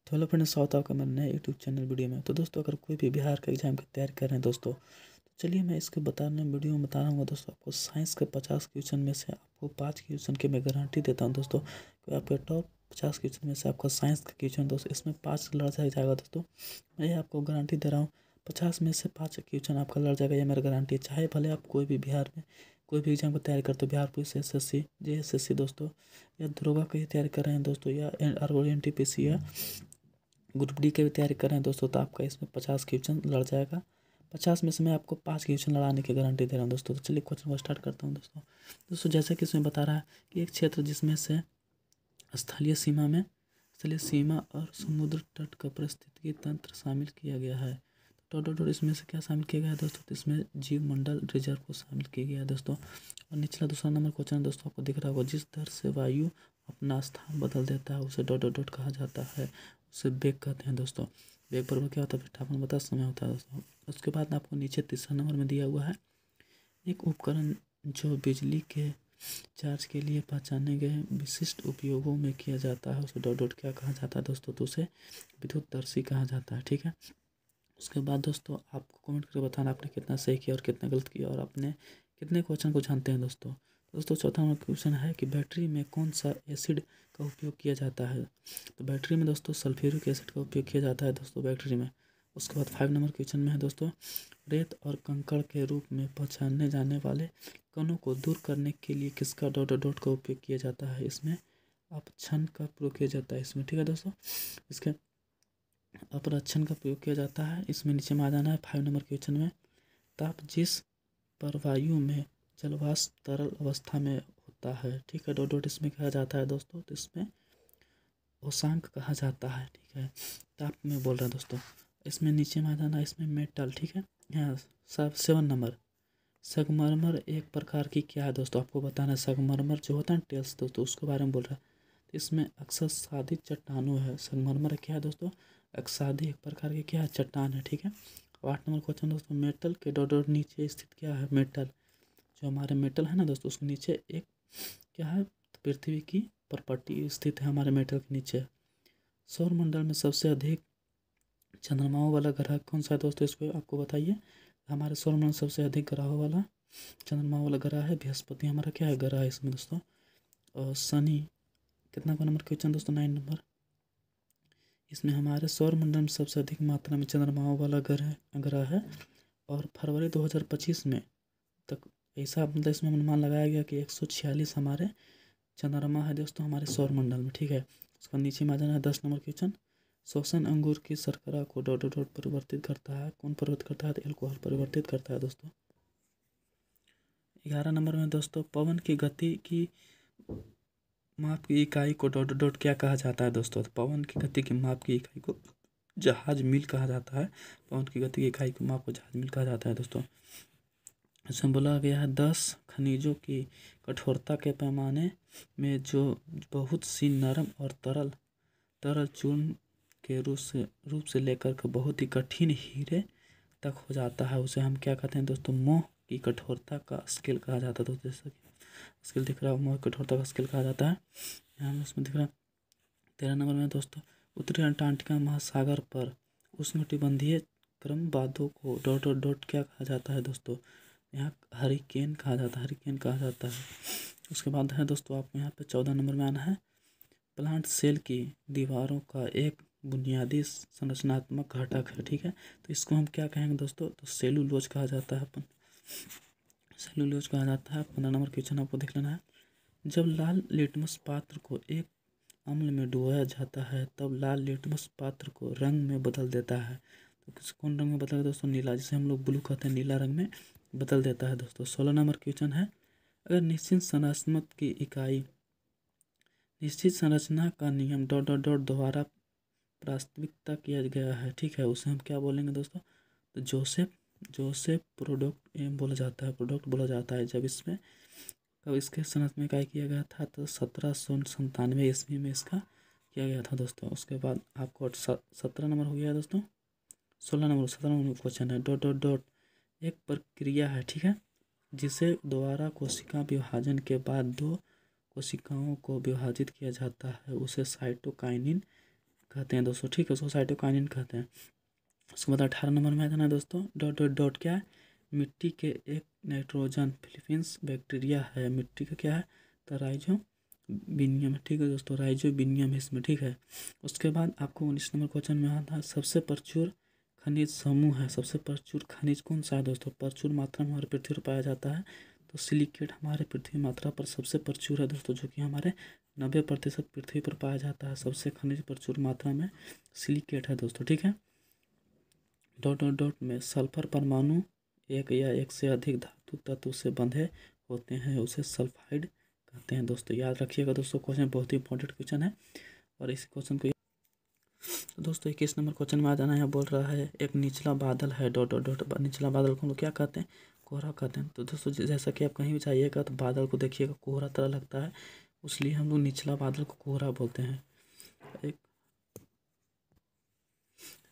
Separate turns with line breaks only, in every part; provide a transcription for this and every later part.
तो hello friends, स्वागत है आपका मेरे नए यूट्यूब चैनल वीडियो में। तो दोस्तों, अगर कोई भी बिहार का एग्जाम की तैयारी कर रहे हैं दोस्तों, तो चलिए मैं इसके वीडियो में बता रहा हूँ दोस्तों। आपको साइंस के 50 क्वेश्चन में से आपको 5 क्वेश्चन की मैं गारंटी देता हूँ दोस्तों कि आपके टॉप 50 क्वेश्चन में से आपका साइंस का क्वेश्चन दोस्तों इसमें 5 लड़ जाएगा दोस्तों। मैं आपको गारंटी दे रहा हूँ, 50 में से 5 क्वेश्चन आपका लड़ जाएगा, ये मेरा गारंटी है। चाहे भले आप कोई भी बिहार में कोई भी एग्जाम की तैयारी करते हो, बिहार पुलिस, SSC, JSSC दोस्तों, या दरोगा की तैयारी कर रहे हैं दोस्तों, या NTPC या ग्रुप डी की भी तैयारी कर रहे हैं दोस्तों, तो आपका इसमें 50 क्वेश्चन लड़ जाएगा। 50 में से मैं आपको 5 क्वेश्चन लड़ाने की गारंटी दे रहा हूँ दोस्तों। तो चलिए क्वेश्चन को स्टार्ट करता हूँ दोस्तों। जैसे कि इसमें बता रहा है कि एक क्षेत्र जिसमें से स्थलीय सीमा और समुद्र तट का पारिस्थितिकी तंत्र शामिल किया गया है। तो इसमें से क्या शामिल किया गया है दोस्तों? तो इसमें जीव मंडल रिजर्व को शामिल किया गया है दोस्तों। और निचला दूसरा नंबर क्वेश्चन दोस्तों आपको दिख रहा होगा, जिस दर से वायु अपना स्थान बदल देता है उसे कहा जाता है, उसे वेग कहते हैं दोस्तों। वेग बराबर क्या होता है? विस्थापन बटा समय होता है दोस्तों। उसके बाद आपको नीचे तीसरा नंबर में दिया हुआ है, एक उपकरण जो बिजली के चार्ज के लिए पहचाने गए विशिष्ट उपयोगों में किया जाता है, उसे क्या कहा जाता है दोस्तों? तो उसे विद्युतदर्शी कहा जाता है, ठीक है। उसके बाद दोस्तों आपको कमेंट करके बताना आपने कितना सही किया और कितना गलत किया, और आपने कितने क्वेश्चन को जानते हैं दोस्तों। चौथा नंबर क्वेश्चन है कि बैटरी में कौन सा एसिड का उपयोग किया जाता है? तो बैटरी में दोस्तों सल्फ्यूरिक एसिड का उपयोग किया जाता है दोस्तों बैटरी में। उसके बाद 5 नंबर क्वेश्चन में है दोस्तों, रेत और कंकड़ के रूप में पहचाने जाने वाले कणों को दूर करने के लिए किसका का उपयोग किया जाता है? इसमें अपक्षण का प्रयोग किया जाता है इसमें, ठीक है दोस्तों। इसके अपरक्षण का प्रयोग किया जाता है इसमें। नीचे में आ जाना है 5 नंबर क्वेश्चन में, ताप जिस पर वायु में जलवाष्प तरल अवस्था में होता है, ठीक है, इसमें कहा जाता है दोस्तों। तो इसमें उष्मांक कहा जाता है, ठीक है, ताप में बोल रहा है दोस्तों। इसमें नीचे में आ जाना, इसमें मेटल, ठीक है। यहाँ 7 नंबर, संगमरमर एक प्रकार की क्या है दोस्तों? आपको बताना है। संगमरमर जो होता है टेल्स दोस्तों, उसके बारे में बोल रहा है। तो इसमें अक्सर साधित चट्टानों है। संगमरमर क्या है दोस्तों? अक्सादी एक प्रकार की क्या है? चट्टान है, ठीक है। 8 नंबर क्वेश्चन दोस्तों, मेटल के नीचे स्थित क्या है? मेटल, जो हमारे मेटल है ना दोस्तों, उसके नीचे एक क्या है? पृथ्वी की प्रॉपर्टी स्थित है हमारे मेटल के नीचे। सौर मंडल में सबसे अधिक चंद्रमाओं वाला ग्रह कौन सा है दोस्तों? इसको आपको बताइए। हमारे सौर मंडल सबसे अधिक ग्रहों वाला चंद्रमा वाला ग्रह है बृहस्पति, हमारा क्या है ग्रह है इसमें दोस्तों। और शनि कितना का नंबर क्वेश्चन दोस्तों? 9 नंबर। इसमें हमारे सौर मंडल में सबसे अधिक मात्रा में चंद्रमाओं वाला ग्रह है। और फरवरी 2025 में तक ऐसा मतलब इसमें अनुमान लगाया गया कि 146 हमारे चंद्रमा है दोस्तों हमारे सौर मंडल में, ठीक है। उसका नीचे में आ जाना है 10 नंबर क्वेश्चन, शोषण अंगूर की शर्करा को परिवर्तित करता है, कौन परिवर्तित करता है? तो एल्कोहल परिवर्तित करता है दोस्तों। 11 नंबर में दोस्तों, पवन की गति की माप की इकाई को क्या कहा जाता है दोस्तों? तो पवन की गति की माप की इकाई को जहाज मील कहा जाता है। पवन की गति की इकाई की माप को जहाज मील कहा जाता है दोस्तों। इसमें बोला गया है 10 खनिजों की कठोरता के पैमाने में जो बहुत सी नरम और तरल चूर्ण के रूप से लेकर के बहुत ही कठिन हीरे तक हो जाता है, उसे हम क्या कहते हैं दोस्तों? मोह की कठोरता का स्केल कहा जाता है दोस्तों। जैसा कि स्केल दिख रहा है, मोह की कठोरता का स्केल कहा जाता है। यहाँ उसमें दिख रहा है 13 नंबर में दोस्तों, उत्तरी अंटार्कटिका महासागर पर उष्णकटिबंधीय क्रम बांधों को क्या कहा जाता है दोस्तों? यहाँ हरिकेन कहा जाता है। उसके बाद है दोस्तों आपको यहाँ पे 14 नंबर में आना है, प्लांट सेल की दीवारों का एक बुनियादी संरचनात्मक घटक है, ठीक है। तो इसको हम क्या कहेंगे दोस्तों? तो सेलुलोज कहा जाता है। 15 नंबर क्वेश्चन आपको देख लेना है, जब लाल लिटमस पात्र को एक अम्ल में डुबोया जाता है तब लाल लिटमस पात्र को रंग में बदल देता है। तो कौन रंग में बदल दोस्तों? नीला, जिसे हम लोग ब्लू कहते हैं, नीला रंग में बदल देता है दोस्तों। 16 नंबर क्वेश्चन है, अगर निश्चित संरचना का नियम द्वारा प्राथमिकता किया गया है, ठीक है, उसे हम क्या बोलेंगे दोस्तों? तो जोसेफ प्रोडक्ट बोला जाता है। जब इसके संरचना में क्या किया गया था? तो 1797 ईस्वी में इसका किया गया था दोस्तों। उसके बाद आपको 17 नंबर हो गया दोस्तों। 17 नंबर क्वेश्चन है, एक प्रक्रिया है, ठीक है, जिसे द्वारा कोशिका विभाजन के बाद 2 कोशिकाओं को विभाजित किया जाता है, उसे साइटोकाइनिन कहते हैं दोस्तों, ठीक है, उसको साइटोकाइनिन कहते हैं। उसके बाद 18 नंबर में आ जाना है दोस्तों, डॉट डॉट डॉट क्या है, मिट्टी के एक नाइट्रोजन फिलिपींस बैक्टीरिया है, मिट्टी का क्या है, तो राइजोबिनियम है, ठीक है दोस्तों, राइजोबिनियम है इसमें, ठीक है। उसके बाद आपको 19 नंबर क्वेश्चन में आता है, सबसे प्रचुर खनिज समूह है, सबसे प्रचुर खनिज कौन सा है दोस्तों, प्रचुर मात्रा में हमारे पृथ्वी पर पाया जाता है, तो सिलिकेट हमारे पृथ्वी मात्रा पर सबसे प्रचुर है दोस्तों, जो कि हमारे 90% पृथ्वी पर पाया जाता है। सबसे खनिज प्रचुर मात्रा में सिलिकेट है दोस्तों, ठीक है। डॉट डॉट डॉट में सल्फर परमाणु एक या एक से अधिक धातु तत्व से बंधे होते हैं, उसे सल्फाइड कहते हैं दोस्तों, याद रखिएगा दोस्तों, क्वेश्चन बहुत ही इंपॉर्टेंट क्वेश्चन है। और इस क्वेश्चन को तो दोस्तों 21 नंबर क्वेश्चन में आ जाना है, बोल रहा है एक निचला बादल है, डॉट डॉट डॉट, निचला बादल को हम लोग क्या कहते हैं, कोहरा कहते हैं। तो दोस्तों जैसा कि आप कहीं भी जाइएगा तो बादल को देखिएगा कोहरा तरह लगता है, इसलिए हम लोग निचला बादल को कोहरा बोलते हैं। एक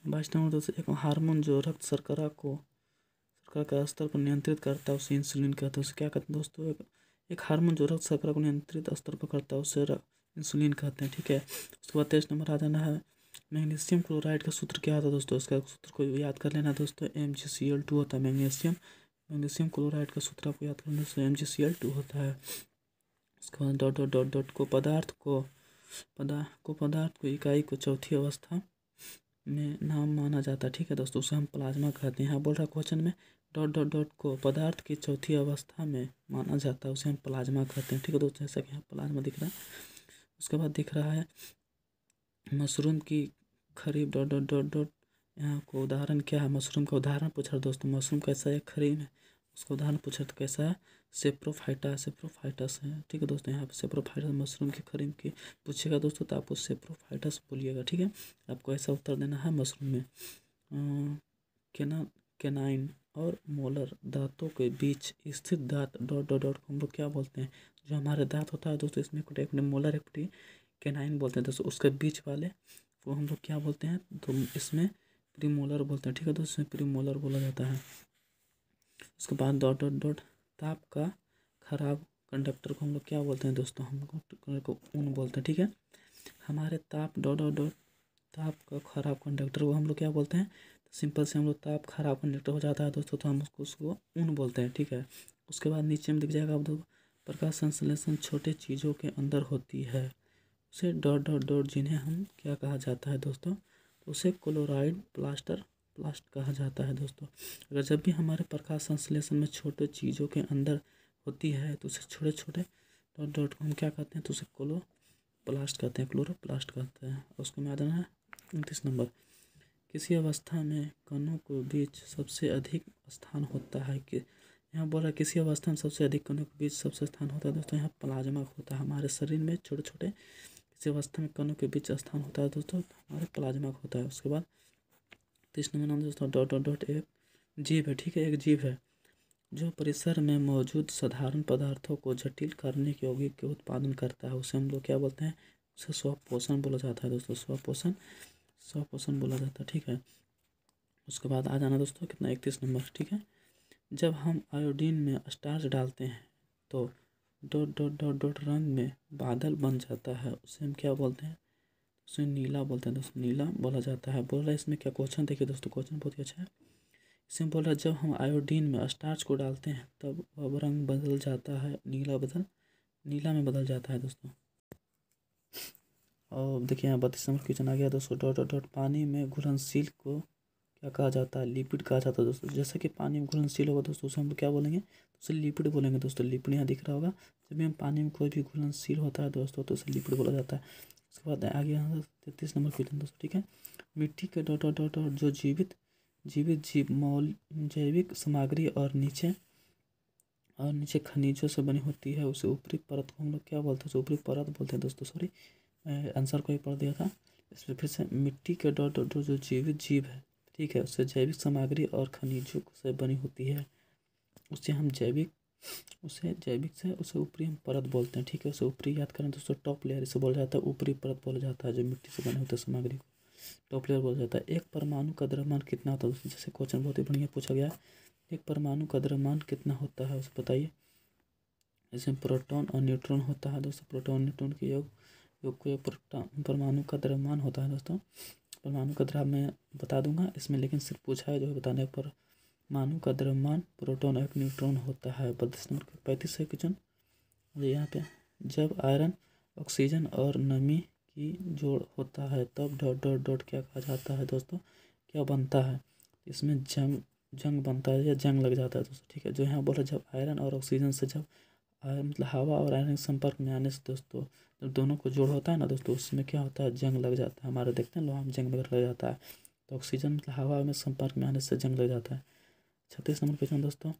22 नंबर दोस्तों, एक हार्मोन जो रक्त शर्करा का स्तर को नियंत्रित करता है उसे इंसुलिन कहते हैं, उसे क्या कहते हैं दोस्तों, एक हार्मोन जो रक्त शर्करा को नियंत्रित स्तर पर करता है उसे इंसुलिन कहते हैं, ठीक है। उसके बाद 23 नंबर आ जाना है, मैग्नीशियम क्लोराइड का सूत्र क्या होता है दोस्तों, इसका सूत्र को याद कर लेना दोस्तों, MgCl2 होता है। मैग्नीशियम क्लोराइड का सूत्र आपको याद करना दोस्तों, MgCl2 होता है। उसके बाद डॉट डॉट डॉट डॉट को पदार्थ को इकाई को चौथी अवस्था में नाम माना जाता है, ठीक है दोस्तों, उसे हम प्लाज्मा कहते हैं। यहाँ बोल रहा क्वेश्चन में डॉट डॉट डॉट को पदार्थ की चौथी अवस्था में माना जाता है, उसे हम प्लाज्मा कहते हैं, ठीक है दोस्तों, जैसा कि यहाँ प्लाज्मा दिख रहा है। उसके बाद दिख रहा है मशरूम की खरीफ, डॉट डॉट डॉट डॉट, यहाँ को उदाहरण क्या है, मशरूम का उदाहरण पूछा दोस्तों, मशरूम कैसा है, खरीफ है, उसका उदाहरण पूछा तो कैसा है, सेप्रोफाइटस है, ठीक है दोस्तों, यहाँ पे सेप्रोफाइटस मशरूम की खरीफ की पूछेगा दोस्तों, तो आपको सेप्रोफाइटस बोलिएगा, ठीक है। आपको ऐसा उत्तर देना है मशरूम में। केनाइन और मोलर दांतों के बीच स्थित दांत, डॉट डॉट डॉट को हम लोग क्या बोलते हैं, जो हमारे दांत होता है दोस्तों, इसमें एक मोलर एक केनाइन बोलते हैं दोस्तों, उसके बीच वाले वो हम लोग क्या बोलते हैं, तो इसमें प्रीमोलर बोलते हैं, ठीक है दोस्तों, इसमें प्रीमोलर बोला जाता है। उसके बाद डॉट डॉट डॉट ताप का खराब कंडक्टर को हम लोग क्या बोलते हैं दोस्तों, हम लोग को ऊन बोलते हैं, ठीक है। हमारे ताप डॉट डॉट डॉट ताप का खराब कंडक्टर को हम लोग क्या बोलते हैं, तो सिंपल से हम लोग ताप खराब कंडक्टर हो जाता है दोस्तों, तो हम उसको ऊन बोलते हैं, ठीक है। उसके बाद नीचे में दिख जाएगा आप दो, प्रकाश संश्लेषण छोटे चीज़ों के अंदर होती है, उसे डॉट डॉट डॉट जिन्हें हम क्या कहा जाता है दोस्तों, तो उसे क्लोराइड प्लास्ट कहा जाता है दोस्तों। अगर जब भी हमारे प्रकाश संश्लेषण में छोटे चीज़ों के अंदर होती है तो उसे छोटे छोटे डॉट डॉट को हम क्या कहते हैं, तो उसे क्लोरोप्लास्ट कहते हैं। उसको में आ जाना है 29 नंबर, किसी अवस्था में कणों के बीच सबसे अधिक स्थान होता है, कि यहाँ बोल रहा है किसी अवस्था में सबसे अधिक कणों के बीच सबसे स्थान होता है दोस्तों, यहाँ प्लाज्मा होता है। हमारे शरीर में छोटे छोटे किसी अवस्था में कणों के बीच स्थान होता है दोस्तों, हमारे प्लाज्मा होता है। उसके बाद 30 नंबर नाम दोस्तों, डॉट डॉट डॉट एक जीव है, ठीक है, एक जीव है जो परिसर में मौजूद साधारण पदार्थों को जटिल करने के यौगिक के उत्पादन करता है, उसे हम लोग क्या बोलते हैं, उसे स्वपोषण बोला जाता है दोस्तों, स्वपोषण बोला जाता है, ठीक है। उसके बाद आ जाना दोस्तों कितना 31 नंबर, ठीक है। जब हम आयोडीन में स्टार्च डालते हैं तो डॉट डॉट डॉट डॉट रंग में बादल बन जाता है, उसे हम क्या बोलते हैं, उसे नीला बोलते हैं दोस्तों, नीला बोला जाता है। बोल रहा है इसमें क्या क्वेश्चन, देखिए दोस्तों क्वेश्चन बहुत ही अच्छा है। इसमें बोल रहा है जब हम आयोडीन में स्टार्च को डालते हैं तब वह रंग बदल जाता है, नीला में बदल जाता है दोस्तों। और देखिए यहाँ 32 नंबर क्वेश्चन आ गया दोस्तों, डॉट डॉट डॉट पानी में घुलनशील को क्या कहा जाता है, लिपिड कहा जाता है दोस्तों। जैसे कि पानी में घुलनशील होगा दोस्तों उसे हम लोग क्या बोलेंगे, तो उसे लिपिड बोलेंगे दोस्तों, लिपिड यहाँ दिख रहा होगा। जब भी हम पानी में कोई भी घुलनशील होता है दोस्तों तो उसे लिपिड बोला जाता है। उसके बाद आ गया 33 नंबर क्वेश्चन दोस्तों, ठीक है। मिट्टी के डॉट डॉट डॉट जो जीवित जीव जैविक सामग्री और नीचे खनिजों से बनी होती है, उसे ऊपरी परत को हम लोग क्या बोलते हैं, उसे ऊपरी परत बोलते हैं दोस्तों। सॉरी आंसर को ही पढ़ दिया था, इसमें फिर से मिट्टी के डॉट डॉट जो जीवित जीव है, ठीक है, उससे जैविक सामग्री और खनिजों से बनी होती है, उसे ऊपरी हम परत बोलते हैं, ठीक है। उसे ऊपरी याद करें दोस्तों, टॉप लेयर इसे बोला जाता है, ऊपरी परत बोला जाता है, जो मिट्टी से बने होते सामग्री को टॉप लेयर बोला जाता है। एक परमाणु का द्रव्यमान कितना होता है दोस्तों, जैसे क्वेश्चन बहुत ही बढ़िया पूछा गया है, एक परमाणु का द्रव्यमान कितना होता है उसे बताइए। इसमें प्रोटॉन और न्यूट्रॉन होता है दोस्तों, प्रोटॉन न्यूट्रॉन के योग जो कोई परमाणु का द्रव्यमान होता है दोस्तों, परमाणु का द्रव्य मैं बता दूंगा इसमें, लेकिन सिर्फ पूछा है जो है बताने पर। परमाणु का द्रव्यमान प्रोटॉन और न्यूट्रॉन होता है। 32 नंबर का 35 है क्वेश्चन। यहाँ पे जब आयरन ऑक्सीजन और नमी की जोड़ होता है तब डॉट डॉट डॉट क्या कहा जाता है दोस्तों, क्या बनता है? इसमें जंग बनता है या जंग लग जाता है दोस्तों, ठीक है। जो यहाँ बोला जब आयरन और ऑक्सीजन से जब मतलब हवा और आयरन के संपर्क में आने से दोस्तों, जब दोनों को जोड़ होता है ना दोस्तों, उसमें क्या होता है, जंग लग जाता है। हमारे देखते हैं लोहा में जंग लग जाता है, तो ऑक्सीजन मतलब हवा में संपर्क में आने से जंग लग जाता है। 36 नंबर क्वेश्चन दोस्तों,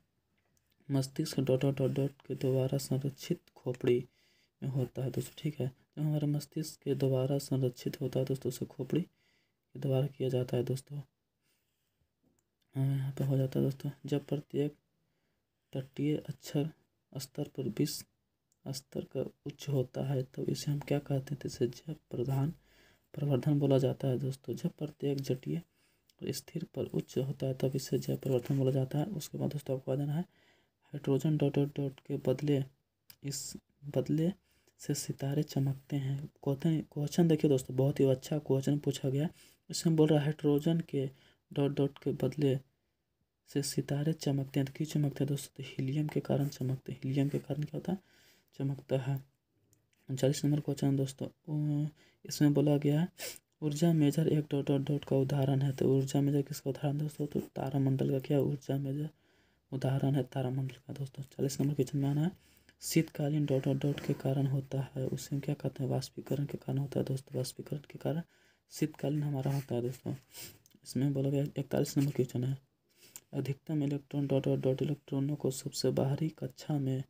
मस्तिष्क डॉट डॉट डॉट डॉट के द्वारा संरक्षित खोपड़ी में होता है दोस्तों, ठीक है। जो हमारा मस्तिष्क के द्वारा संरक्षित होता है दोस्तों, उसे खोपड़ी के द्वारा किया जाता है दोस्तों। यहाँ पे हो जाता है दोस्तों, जब प्रत्येक तटीय अक्षर स्तर पर 20 स्तर का उच्च होता है तो इसे हम क्या कहते हैं? तो इसे जब प्रवर्धन बोला जाता है दोस्तों। जब प्रत्येक जटिय और स्थिर पर उच्च होता है तब इसे जय प्रवर्धन बोला जाता है। उसके बाद दोस्तों आपको आ जाना है हाइड्रोजन डॉट डॉट डॉट के बदले से सितारे चमकते हैं। क्वेश्चन देखिए दोस्तों, बहुत ही अच्छा क्वेश्चन पूछा गया। इसमें बोल रहा है हाइड्रोजन के डॉट डॉट के बदले से सितारे चमकते हैं। तो क्यों चमकते हैं दोस्तों? तो हीलियम के कारण चमकते हैं। हीलियम के कारण क्या होता है? चमकता है। 39 नंबर क्वेश्चन दोस्तों, इसमें बोला गया है ऊर्जा मेजर एक डॉट डॉट डॉट का उदाहरण है। तो ऊर्जा मेजर किसका उदाहरण दोस्तों? तो तारामंडल का क्या ऊर्जा मेजर उदाहरण है? तारामंडल का दोस्तों। 40 नंबर क्वेश्चन में आना है शीतकालीन डॉट डॉट डॉट के कारण होता है, उसे हम क्या कहते हैं? वाष्पीकरण के कारण होता है दोस्तों। वाष्पीकरण के कारण शीतकालीन हमारा होता है दोस्तों। इसमें बोला गया 41 नंबर क्वेश्चन है अधिकतम इलेक्ट्रॉन डॉट डॉट डॉट इलेक्ट्रॉनों को सबसे बाहरी कक्षा में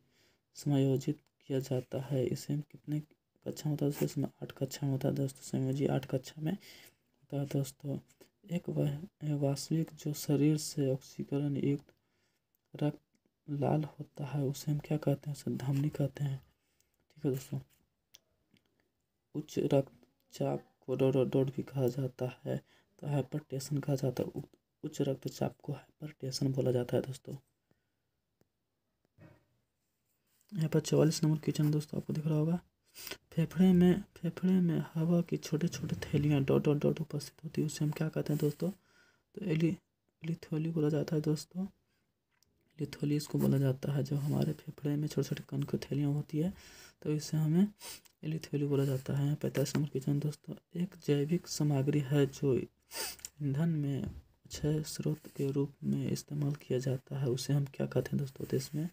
समायोजित किया जाता है। इसे हम कितने कक्षा में होता है दोस्तों? इसमें 8 कक्षा में होता है दोस्तों। संयोजी 8 कक्षा में होता है दोस्तों। एक वास्तविक जो शरीर से ऑक्सीकरण युक्त रक्त लाल होता है उसे हम क्या कहते हैं? उसे धमनी कहते हैं, ठीक है दोस्तों। उच्च रक्तचाप को डॉट डॉट डॉट भी कहा जाता है, तो हाइपरटेंशन कहा जाता है। उच्च रक्तचाप को हाइपरटेंशन बोला जाता है दोस्तों। यहाँ पर 44 नंबर क्वेश्चन दोस्तों आपको दिख रहा होगा फेफड़े में हवा की छोटे छोटे थैलियाँ डॉट डॉट डॉट उपस्थित होती है, उसे हम क्या कहते हैं दोस्तों? तो एलिथोली बोला जाता है दोस्तों। एलिथोली इसको बोला जाता है। जब हमारे फेफड़े में छोटे छोटे कण की थैलियाँ होती है तो इससे हमें एलिथोली बोला जाता है। 45 नंबर क्वेश्चन दोस्तों, एक जैविक सामग्री है जो ईंधन में अक्षय स्रोत के रूप में इस्तेमाल किया जाता है, उसे हम क्या कहते हैं दोस्तों? तो इसमें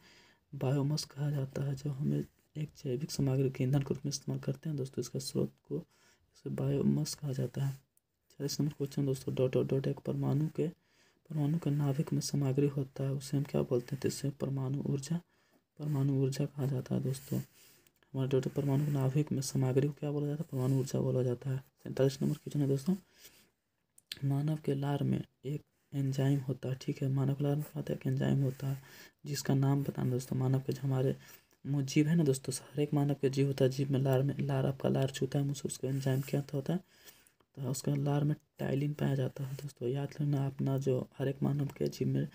बायोमास कहा जाता है। जब हमें एक जैविक सामग्री के ईंधन के रूप में इस्तेमाल करते हैं दोस्तों, इसका स्रोत को इसे बायोमास कहा जाता है। 40 नंबर क्वेश्चन दोस्तों, डॉट डॉट डॉट एक परमाणु के नाभिक में सामग्री होता है, उसे हम क्या बोलते हैं? तो इसे परमाणु ऊर्जा कहा जाता है दोस्तों। हमारे डॉट परमाणु के नाभिक में सामग्री को क्या बोला जाता है? परमाणु ऊर्जा बोला जाता है। 47 नंबर क्वेश्चन है दोस्तों, मानव के लार में एक एंजाइम होता है, ठीक है। मानव के लार में एक एंजाइम होता है जिसका नाम बताना दोस्तों। मानव के जो हमारे जीव है ना दोस्तों, हर एक मानव के जीव होता है। जीव में लार आपका लार छूता है मुझसे, उसका एंजाइम क्या होता है? तो उसका लार में टाइलिन पाया जाता है दोस्तों। याद रखना अपना जो हर एक मानव के जीव में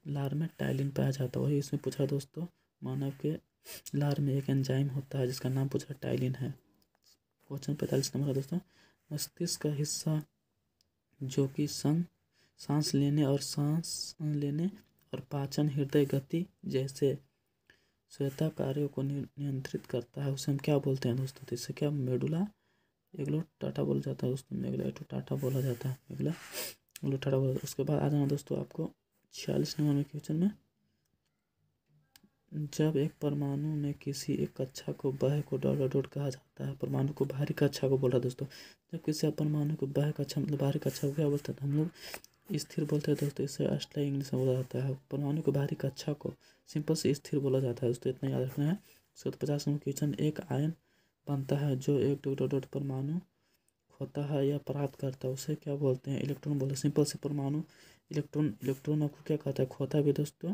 लार में टाइलिन पाया जाता है, वही इसमें पूछा दोस्तों। मानव के लार में एक एंजाइम होता है जिसका नाम पूछा टाइलिन है। क्वेश्चन 45 नंबर है दोस्तों, मस्तिष्क का हिस्सा जो कि सांस लेने और पाचन, हृदय गति जैसे श्वेता कार्यों को नियंत्रित करता है, उसे हम क्या बोलते हैं दोस्तों? तो इससे क्या मेडुला ऑब्लांगेटा बोला जाता है दोस्तों। मेडुला ऑब्लांगेटा बोला जाता है, मेडुला ऑब्लांगेटा बोला जाता है। उसके बाद आ जाना दोस्तों आपको 46 नंबर में क्वेश्चन में, जब एक परमाणु में किसी एक कक्षा को बाह्य को डॉट डॉट डॉट कहा जाता है। परमाणु को बाहरी कक्षा को बोल रहा है दोस्तों। जब किसी परमाणु को बाह्य कक्षा मतलब बाहरी कक्षा को क्या बोलते हैं? हम लोग स्थिर बोलते हैं दोस्तों। इसे अस्थायी इंग्लिश में बोला जाता है। परमाणु की बाहरी कक्षा को सिंपल से स्थिर बोला जाता है दोस्तों, इतना याद रखना है। 50 नंबर क्वेश्चन, एक आयन बनता है जो एक डॉट डॉट डॉट परमाणु होता है या प्राप्त करता है, उसे क्या बोलते हैं? इलेक्ट्रॉन बोलते हैं। सिंपल से परमाणु इलेक्ट्रॉन आपको क्या कहता है? खोता भी दोस्तों,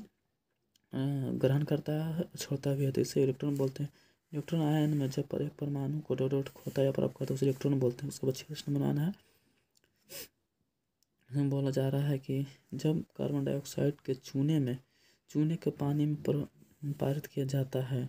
ग्रहण करता है, छोड़ता भी है, तो इसे इलेक्ट्रॉन बोलते हैं। इलेक्ट्रॉन आयन में जब एक परमाणु को डॉट डॉट खोता या प्राप्त करता है उसे इलेक्ट्रॉन बोलते हैं। उसके बाद 46 नंबर आना है, इसमें बोला जा रहा है कि जब कार्बन डाइऑक्साइड के चूने के पानी में पारित किया जाता है,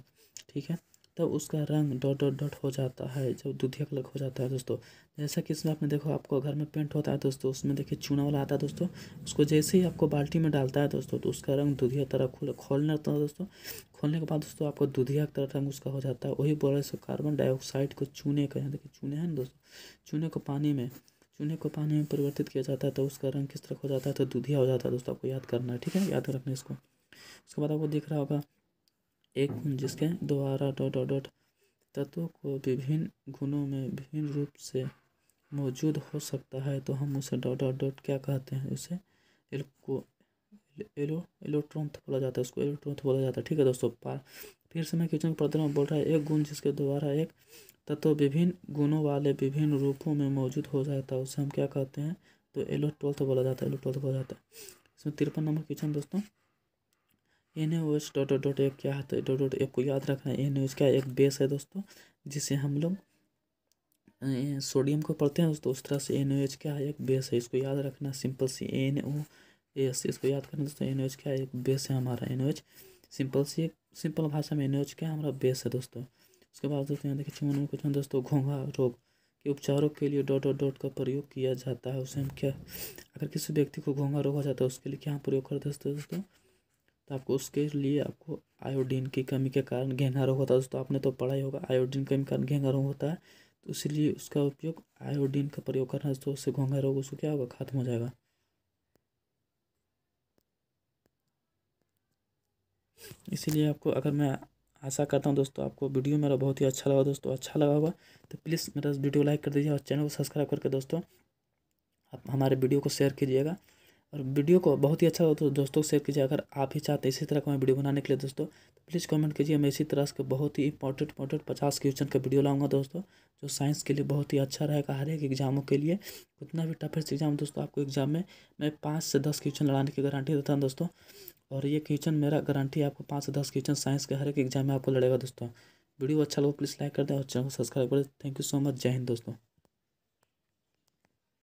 ठीक है, तब उसका रंग डॉट डॉट डॉट हो जाता है, जब दूधिया कलर हो जाता है दोस्तों। जैसा कि इसमें आपने देखो, आपको घर में पेंट होता है दोस्तों, उसमें देखिए चूना वाला आता है दोस्तों। उसको जैसे ही आपको बाल्टी में डालता है दोस्तों, तो उसका रंग दूधिया तरह खोलने लगता है दोस्तों। खोलने के बाद दोस्तों आपको दूधिया तरह रंग उसका हो जाता है। वही बोले सो कार्बन डाइऑक्साइड को चूने का, यहाँ देखिए चूने हैं ना दोस्तों, चूने को पानी में परिवर्तित किया जाता है, तो उसका रंग किस तरह हो जाता है, तो दूधिया हो जाता है दोस्तों। आपको याद करना है, ठीक है, याद रखना इसको। उसके बाद आपको दिख रहा होगा एक गुण जिसके द्वारा डॉट डॉट डॉट तत्वों को विभिन्न गुणों में विभिन्न रूप से मौजूद हो सकता है, तो हम उसे डॉट डॉट डॉट क्या कहते हैं, उसे एलोट्रॉन्थ बोला जाता है, उसको एलोट्रॉन्थ बोला जाता है, ठीक है दोस्तों। फिर से मैं क्वेश्चन पढ़ते में बोल रहा है, एक गुण जिसके द्वारा एक तत्व विभिन्न गुणों वाले विभिन्न रूपों में मौजूद हो जाता है, उसे हम क्या कहते हैं, तो एलोट्रॉन्थ बोला जाता है, एलोट्रॉन्थ बोला जाता है। इसमें 53 नंबर क्वेश्चन दोस्तों, NaOH डॉट डॉट डॉट एक क्या है, तो डॉट डॉट एक को याद रखना है। NaOH क्या एक बेस है दोस्तों, जिसे हम लोग सोडियम को पढ़ते हैं दोस्तों, उस तरह से NaOH क्या है, एक बेस है। इसको याद रखना, सिंपल सी NaOH, इसको याद करना दोस्तों। NaOH क्या है, एक बेस है हमारा। NaOH सिंपल भाषा में NaOH क्या है, हमारा बेस है दोस्तों। उसके बाद दोस्तों यहाँ देखिए 54 क्वेश्चन दोस्तों, घोंघा रोग के उपचारों के लिए डॉट डॉट डॉट का प्रयोग किया जाता है, उसे हम क्या, अगर किसी व्यक्ति को घोंघा रोग हो जाता है उसके लिए क्या प्रयोग करते हैं दोस्तों, तो आपको उसके लिए आपको आयोडीन की कमी के कारण घेंघा रोग होता है दोस्तों। आपने तो पढ़ा ही होगा, आयोडीन की कमी के कारण घेंघा रोग होता है, तो इसलिए उसका उपयोग आयोडीन का प्रयोग करना है, तो उससे घोंघा रोग उसको क्या होगा, खत्म हो जाएगा। इसीलिए आपको, अगर मैं आशा करता हूँ दोस्तों आपको वीडियो मेरा बहुत ही अच्छा लगा दोस्तों, अच्छा लगा होगा तो प्लीज़ मेरा वीडियो लाइक कर दीजिए और चैनल को सब्सक्राइब करके दोस्तों आप हमारे वीडियो को शेयर कीजिएगा। और वीडियो को बहुत ही अच्छा हो तो दोस्तों को शेयर कीजिए। अगर आप ही चाहते हैं इसी तरह का मैं वीडियो बनाने के लिए दोस्तों, तो प्लीज़ कमेंट कीजिए। मैं इसी तरह के बहुत ही इंपॉर्टेंट 50 क्वेश्चन का वीडियो लाऊंगा दोस्तों, जो साइंस के लिए बहुत ही अच्छा रहेगा हर एक एग्जामों के लिए। उतना भी टफेस्ट एग्जाम दोस्तों, आपको एग्जाम में मैं 5 से 10 क्वेश्चन लड़ाने की गारंटी देता हूँ दोस्तों। और ये क्वेश्चन मेरा गारंटी है, आपको 5 से 10 क्वेश्चन साइंस के हर एक एग्जाम में आपको लड़ेगा दोस्तों। वीडियो अच्छा लगा प्लीज़ लाइक कर दें और चैनल को सब्सक्राइब कर दें। थैंक यू सो मच, जय हिंद दोस्तों।